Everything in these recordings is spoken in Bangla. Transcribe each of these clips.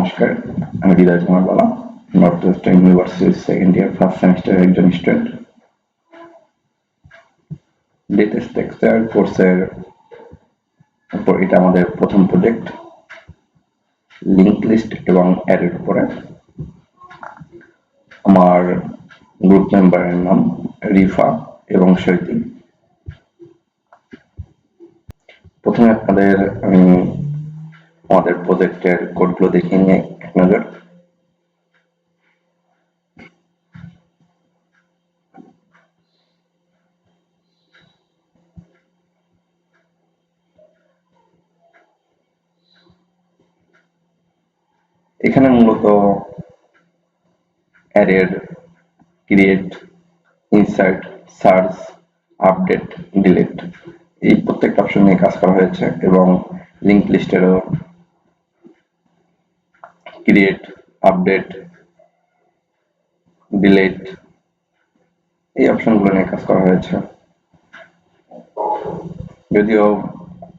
নমস্কার, আমি হৃদয় কুমার বালা, নর্থ ওয়েস্টার্ন ইউনিভার্সিটির সেকেন্ড ইয়ার ফার্স্ট সেমিস্টারের একজন স্টুডেন্ট। ডেটা স্ট্রাকচার কোর্সের উপর এটা আমাদের প্রথম প্রজেক্ট, লিঙ্ক লিস্ট এবং অ্যারের উপরে। আমার গ্রুপ মেম্বারের নাম রিফা এবং শৈতী। প্রথমে আপনাদের আমি আমাদের প্রজেক্টের কোডগুলো দেখিয়ে নিয়ে এক নজর। এখানে মূলত অ্যারের create, insert, search, update, delete এই প্রত্যেকটা অপশন নিয়ে কাজ করা হয়েছে এবং লিঙ্ক লিস্টেরও ক্রিয়েট, আপডেট, ডিলিট এই অপশনগুলো নিয়ে কাজ করা হয়েছে। যদিও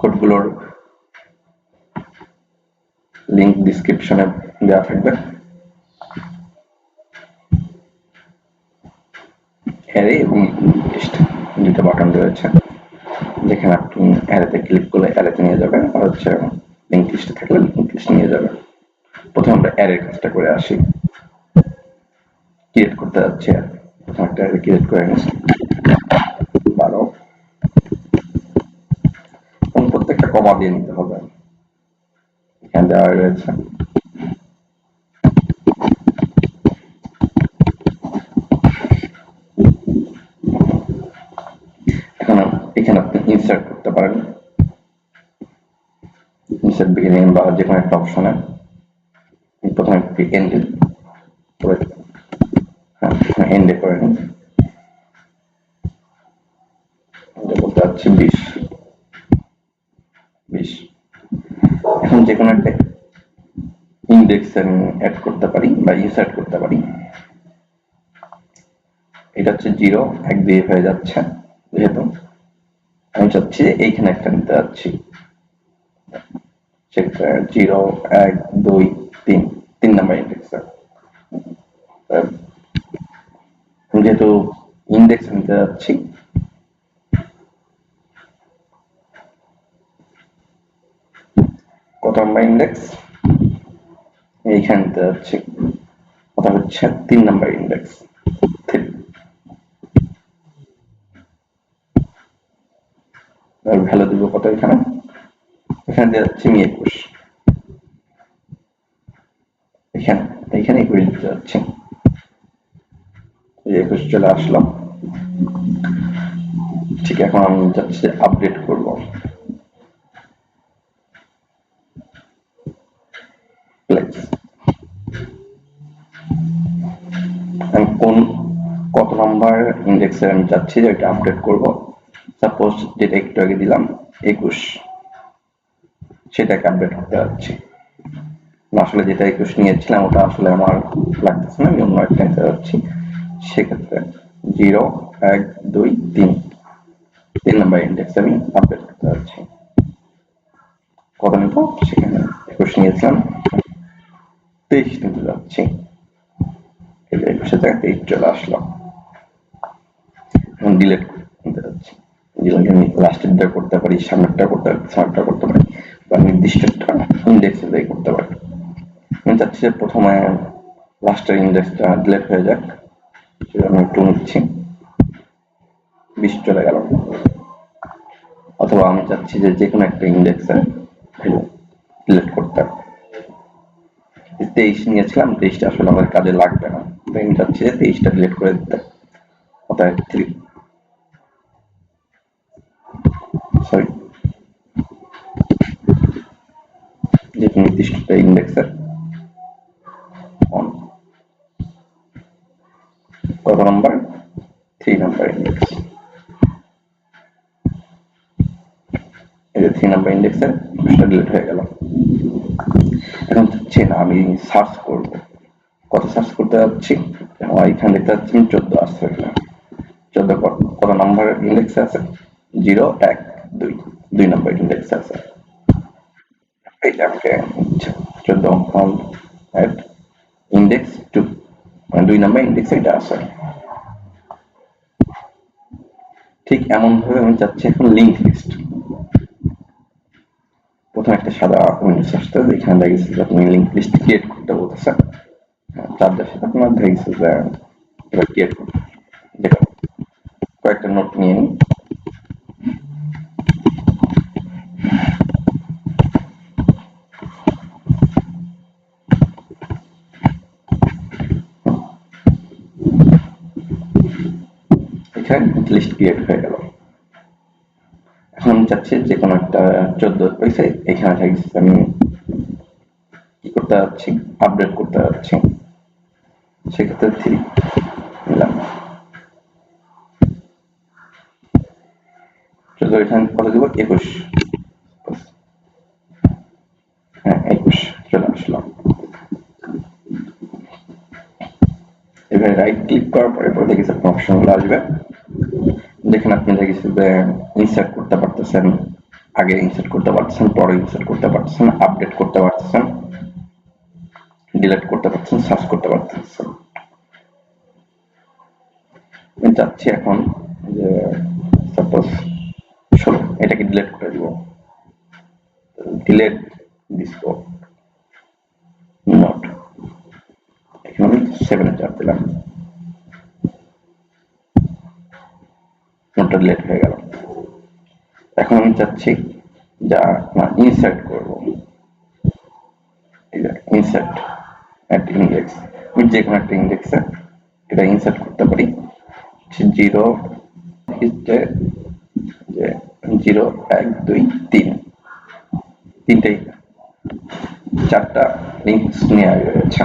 কোডগুলোর লিঙ্ক ডিসক্রিপশনে দেওয়া থাকবে। অ্যারে এবং লিস্ট দুটো বাটন রয়েছে, যেখানে আপনি অ্যারেতে ক্লিক করলে অ্যারেতে নিয়ে যাবেন, আর হচ্ছে লিঙ্ক লিস্টে থাকলে লিঙ্ক লিস্ট নিয়ে যাবেন। প্রথমে আমরা অ্যারের কাজটা করে আসি। ক্রিয়েট করতে যাচ্ছি, প্রথমে একটা অ্যারে ক্রিয়েট করে নিই 12 এবং প্রত্যেকটা কমা দিয়ে নিতে হবে। এখানে দেওয়া রয়েছে এখানে আপনি ইনসার্ট করতে পারেন, ইনসার্ট বিগিনিং বা যে কোনো একটা অপশনে প্রথমে এন্ডে করে এন্ডে করে নিন। বলতে যাচ্ছি 20। এখন যে কোনো একটা ইন্ডেক্স আমি অ্যাড করতে পারি বা ইনসার্ট করতে পারি। এটা হচ্ছে 0, 1 দিয়ে হয়ে যাচ্ছে, যেহেতু আমি চাচ্ছি এইখানে একটা নিতে যাচ্ছি, সেটা 0, 1, 2, 3 নাম্বার ইন্ডেক্স। যেহেতু ইন্ডেক্স নিতে যাচ্ছি, কত নাম্বার ইন্ডেক্স এইখানে নিতে যাচ্ছি, ওটা হচ্ছে 3 নাম্বার ইন্ডেক্স। ভ্যালু দিব কত এখানে দিয়ে যাচ্ছি আমি 21, এখানে 21 দিতে যাচ্ছি, 21 চলে আসলো। ঠিক, এখন আমি যাচ্ছি আপডেট করব। আমি কত নাম্বার ইন্ডেক্সে আমি চাচ্ছি যে এটা আপডেট করব। সাপোজ যেটা একটু আগে দিলাম 21, সেটাকে আপডেট করতে যাচ্ছি। আসলে যেটা 21 নিয়েছিলাম ওটা আসলে আমার লাগতেছে না, আমি অন্য একটা নিতে যাচ্ছি। সেক্ষেত্রে 0, 1, 2, 3 নাম্বার ইন্ডেক্স আমি আপডেট করতে যাচ্ছি। কত নিব, সেখানে 21 নিয়েছিলাম, 23 নিতে যাচ্ছি। 21 জায়গায় 23 চলে আসলো। এখন ডিলিট করতে যাচ্ছি। যেগুলো আমি লাস্টেরটা করতে পারি, সামনেরটা করতে পারি, সামনেরটা করতে পারি, বা নির্দিষ্টটা ইন্ডেক্স দিয়ে করতে পারি। আমি চাচ্ছি যে প্রথমে লাস্টের ইন্ডেক্সটা ডিলিট হয়ে যাক, সেটা আমি একটু নিচ্ছি, 20 চলে গেল। অথবা আমি চাচ্ছি যে কোনো একটা ইন্ডেক্সের ভ্যালু ডিলিট করতে। 23 নিয়েছিলাম, 23টা আসলে আমার কাজে লাগবে না, আমি চাচ্ছি যে 23টা ডিলিট করে দিতে। অতএব 3 সরি যে নির্দিষ্ট ইন্ডেক্সের কত নাম্বার, 3 নাম্বার ইন্ডেক্স। এই যে 3 নাম্বার ইন্ডেক্সের ডিলিট হয়ে গেল। এখন চাচ্ছি না আমি সার্চ করব, কত সার্চ করতে যাচ্ছি, এখানে দেখতে যাচ্ছি 14 আসছে। 14 কত নাম্বার ইন্ডেক্সে আছে, 0, 1, 2 নাম্বার ইন্ডেক্সে আছে। এইটা আমাকে 14 at index 2 মানে 2 নাম্বার ইন্ডেক্সে এটা আছে। ঠিক এমন ভাবে আমি চাচ্ছি এখন লিংক লিস্ট। প্রথমে একটা সাদা উইন্ডোজ আসতে এখানে দেখেছি যে আপনি লিংক লিস্ট ক্রিয়েট করতে বলতেছেন, তার সাথে আপনার দেখেছি যে এটা ক্রিয়েট করতে, দেখুন কয়েকটা নোট নিয়ে নিই। এখানে লিস্ট ক্রিয়েট হয়ে গেল। এখন আমি চাচ্ছি যে কোনো একটা 14 হয়েছে এখানে থাকছে, আমি কি করতে যাচ্ছি আপডেট করতে যাচ্ছি, সেক্ষেত্রে 3 নিলাম। 14 এখানে কত দিব 21, হ্যাঁ 21 চলে আসলাম। এবারে রাইট ক্লিক করার পরে দেখেছি আপনার অপশনগুলো আসবে, দেখেন আপনি দেখেছি যে ইনসার্ট করতে পারতেছেন, আগে ইনসার্ট করতে পারতেছেন, পরে ইনসার্ট করতে পারতেছেন, আপডেট করতে পারতেছেন, ডিলিট করতে পারতেছেন, সার্চ করতে পারতেছেন। আমি চাচ্ছি এখন যে সাপোজ এটাকে ডিলিট করে দিব, ডিলিট দিস নোট, এখানে আমি 7 চাপ দিলাম, নোটটা ডিলিট হয়ে গেল। এখন আমি চাচ্ছি যা না ইনসার্ট করব, ইনসার্ট এট ইন্ডেক্স, আমি যে কোনো একটা ইন্ডেক্সে এটা ইনসার্ট করতে পারি। 0 যে 0 1 2 3 তিনটেই 4টা লিঙ্কস নিয়ে রয়েছে,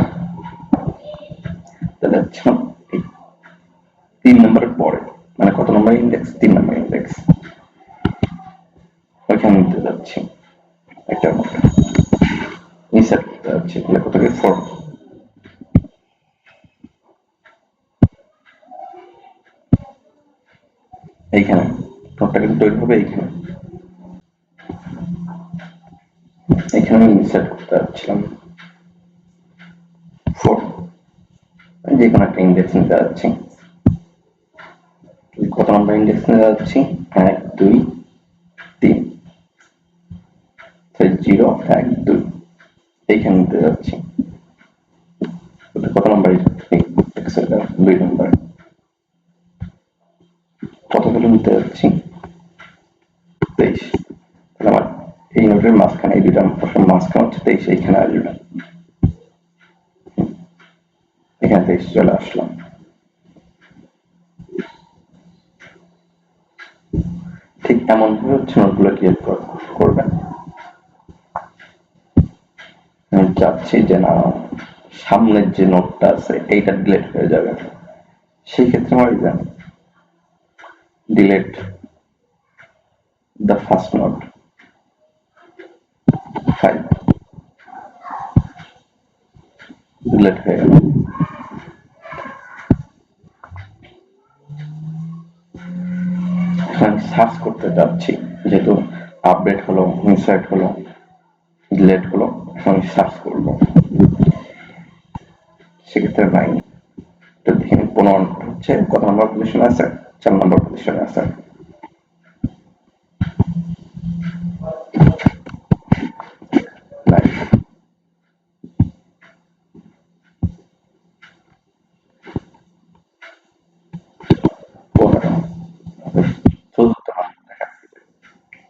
তাহলে 3 নম্বরের পরে মানে কত নম্বর ইন্ডেক্স 3 নম্বর ইন্ডেক্স ওইখানে নিতে যাচ্ছি, একটা ইনসার্ট করতে যাচ্ছি, তাহলে কত 4, এইখানে নোটটা কিন্তু তৈরি হবে, এখানে ইনসার্ট করতে যাচ্ছিলাম 4, যে কোনো একটা ইন্ডেক্স নিতে যাচ্ছি, কত নম্বর ইন্ডেক্স নিতে যাচ্ছি 1 2 3, 0 1 2 এইখানে নিতে যাচ্ছি, কত নম্বর ইন্ডেক্স, 2 নম্বর, কতগুলো নিতে যাচ্ছি 23, তাহলে আমার এই নোটের মাঝখানে এই দুইটা মাঝখানে হচ্ছে 23, এইখানে আসবে, এখানে 23 চলে আসলাম। ঠিক এমন ভাবে হচ্ছে নোটগুলো ক্রিয়েট করবেন। আমি চাচ্ছি যে না সামনের যে নোটটা আছে এইটা ডিলিট হয়ে যাবে, সেই ক্ষেত্রে আমার delete the first note 5, delete হয়ে গেল। এখন সার্চ করতে যাচ্ছি, যেহেতু আপডেট হলো, ইনসার্ট হলো, ডিলিট হলো, এখন সার্চ করব, সেক্ষেত্রে নাই, তো দেখেন 15 হচ্ছে কত নম্বর পজিশনে আছে, 4 নম্বর পজিশনে আছে।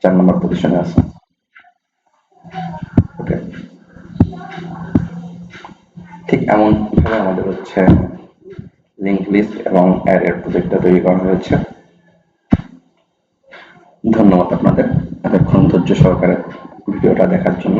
চার নম্বর পজিশনে আছে। ওকে, ঠিক এমন ভাবে আমাদের হচ্ছে লিংক লিস্ট এবং অ্যারের প্রজেক্টটা তৈরি করা হয়েছে। ধন্যবাদ আপনাদের এতক্ষণ ধৈর্য সহকারে ভিডিওটা দেখার জন্য।